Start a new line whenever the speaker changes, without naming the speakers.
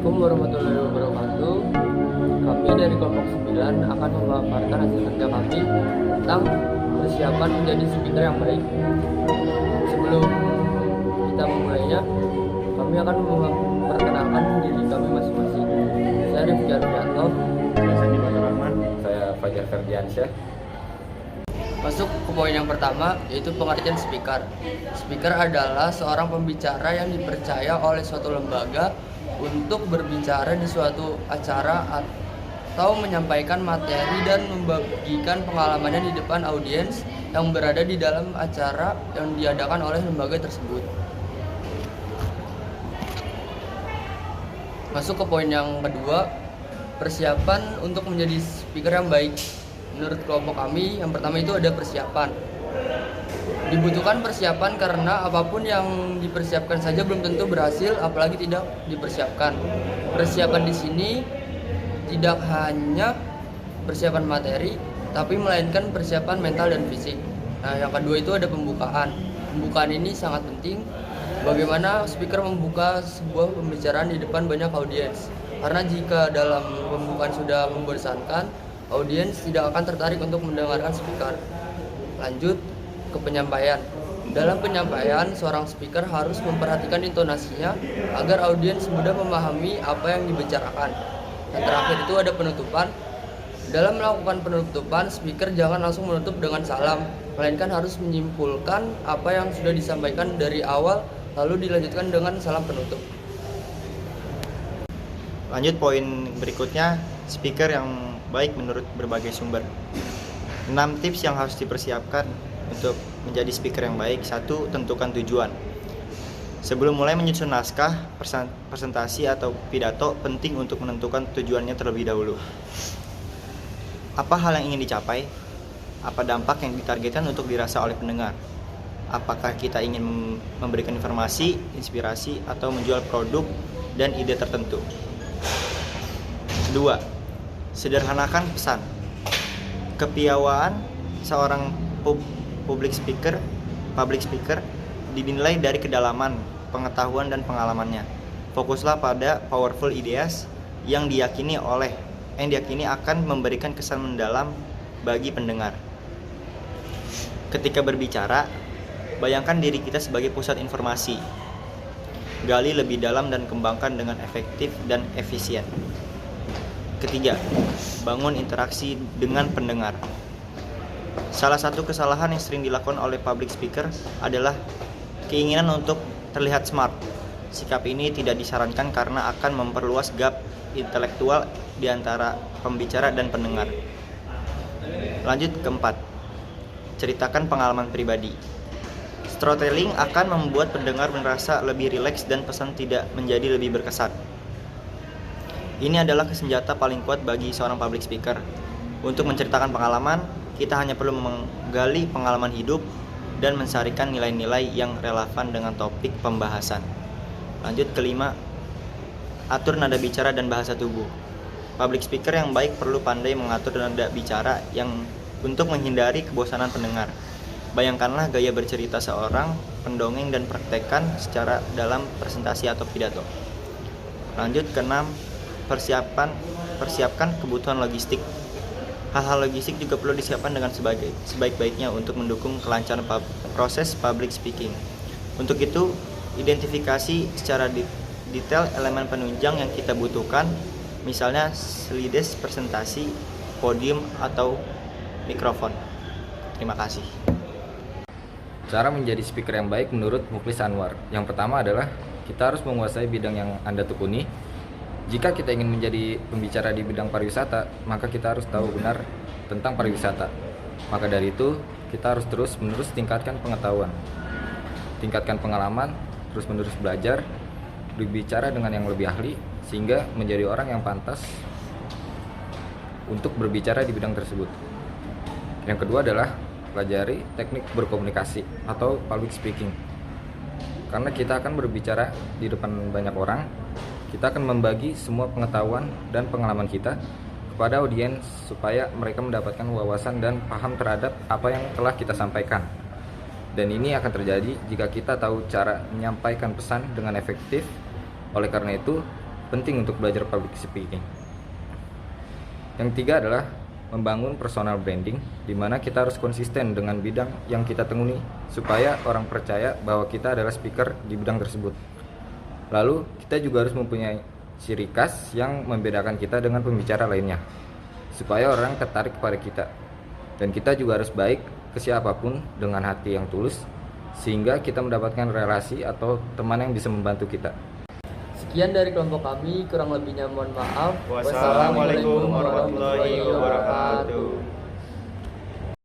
Assalamualaikum warahmatullahi wabarakatuh. Kami dari kelompok 9 akan memaparkan hasil kerja kami tentang persiapan menjadi speaker yang baik. Sebelum kita memulainya, kami akan memperkenalkan diri kami masing-masing. Saya Rifki Arfianto.
Saya Sandi Rahman. Saya Fajar Ferdiansyah.
Masuk ke poin yang pertama, yaitu pengertian speaker. Speaker adalah seorang pembicara yang dipercaya oleh suatu lembaga untuk berbicara di suatu acara atau menyampaikan materi dan membagikan pengalamannya di depan audiens yang berada di dalam acara yang diadakan oleh lembaga tersebut. Masuk ke poin yang kedua, persiapan untuk menjadi speaker yang baik. Menurut kelompok kami, yang pertama itu ada persiapan. Dibutuhkan persiapan karena apapun yang dipersiapkan saja belum tentu berhasil, apalagi tidak dipersiapkan. Persiapan di sini tidak hanya persiapan materi, tapi melainkan persiapan mental dan fisik. Nah, yang kedua itu ada pembukaan. Pembukaan ini sangat penting. Bagaimana speaker membuka sebuah pembicaraan di depan banyak audiens. Karena jika dalam pembukaan sudah membosankan, audiens tidak akan tertarik untuk mendengarkan speaker. Lanjut ke penyampaian. Dalam penyampaian, seorang speaker harus memperhatikan intonasinya agar audiens mudah memahami apa yang dibicarakan. Dan terakhir itu ada penutupan. Dalam melakukan penutupan, speaker jangan langsung menutup dengan salam, melainkan harus menyimpulkan apa yang sudah disampaikan dari awal, lalu dilanjutkan dengan salam penutup.
Lanjut poin berikutnya, speaker yang baik menurut berbagai sumber. 6 tips yang harus dipersiapkan untuk menjadi speaker yang baik. 1. Tentukan tujuan. Sebelum mulai menyusun naskah, presentasi atau pidato, penting untuk menentukan tujuannya terlebih dahulu. Apa hal yang ingin dicapai? Apa dampak yang ditargetkan untuk dirasa oleh pendengar? Apakah kita ingin memberikan informasi, inspirasi, atau menjual produk dan ide tertentu? 2. Sederhanakan pesan. Kepiawaian seorang public speaker dinilai dari kedalaman pengetahuan dan pengalamannya. Fokuslah pada powerful ideas yang diyakini akan memberikan kesan mendalam bagi pendengar. Ketika berbicara, bayangkan diri kita sebagai pusat informasi. Gali lebih dalam dan kembangkan dengan efektif dan efisien. Ketiga, bangun interaksi dengan pendengar. Salah satu kesalahan yang sering dilakukan oleh public speaker adalah keinginan untuk terlihat smart. Sikap ini tidak disarankan karena akan memperluas gap intelektual di antara pembicara dan pendengar. Lanjut keempat, ceritakan pengalaman pribadi. Storytelling akan membuat pendengar merasa lebih rileks dan pesan tidak menjadi lebih berkesan. Ini adalah senjata paling kuat bagi seorang public speaker. Untuk menceritakan pengalaman, kita hanya perlu menggali pengalaman hidup dan mensarikan nilai-nilai yang relevan dengan topik pembahasan. Lanjut kelima, atur nada bicara dan bahasa tubuh. Public speaker yang baik perlu pandai mengatur nada bicara yang untuk menghindari kebosanan pendengar. Bayangkanlah gaya bercerita seorang pendongeng dan praktekkan secara dalam presentasi atau pidato. Lanjut keenam, persiapkan kebutuhan logistik. Hal-hal logistik juga perlu disiapkan dengan sebaik-baiknya untuk mendukung kelancaran proses public speaking. Untuk itu, identifikasi secara detail elemen penunjang yang kita butuhkan, misalnya slides presentasi, podium, atau mikrofon. Terima kasih.
Cara menjadi speaker yang baik menurut Mukhlis Anwar. Yang pertama adalah kita harus menguasai bidang yang Anda tekuni. Jika kita ingin menjadi pembicara di bidang pariwisata, maka kita harus tahu benar tentang pariwisata. Maka dari itu, kita harus terus-menerus tingkatkan pengetahuan, tingkatkan pengalaman, terus-menerus belajar, berbicara dengan yang lebih ahli, sehingga menjadi orang yang pantas untuk berbicara di bidang tersebut. Yang kedua adalah pelajari teknik berkomunikasi atau public speaking. Karena kita akan berbicara di depan banyak orang, kita akan membagi semua pengetahuan dan pengalaman kita kepada audiens supaya mereka mendapatkan wawasan dan paham terhadap apa yang telah kita sampaikan. Dan ini akan terjadi jika kita tahu cara menyampaikan pesan dengan efektif. Oleh karena itu, penting untuk belajar public speaking. Yang ketiga adalah membangun personal branding, di mana kita harus konsisten dengan bidang yang kita tekuni supaya orang percaya bahwa kita adalah speaker di bidang tersebut. Lalu kita juga harus mempunyai ciri khas yang membedakan kita dengan pembicara lainnya supaya orang tertarik kepada kita. Dan kita juga harus baik ke siapapun dengan hati yang tulus sehingga kita mendapatkan relasi atau teman yang bisa membantu kita.
Sekian dari kelompok kami, kurang lebihnya mohon maaf.
Wassalamualaikum warahmatullahi wabarakatuh.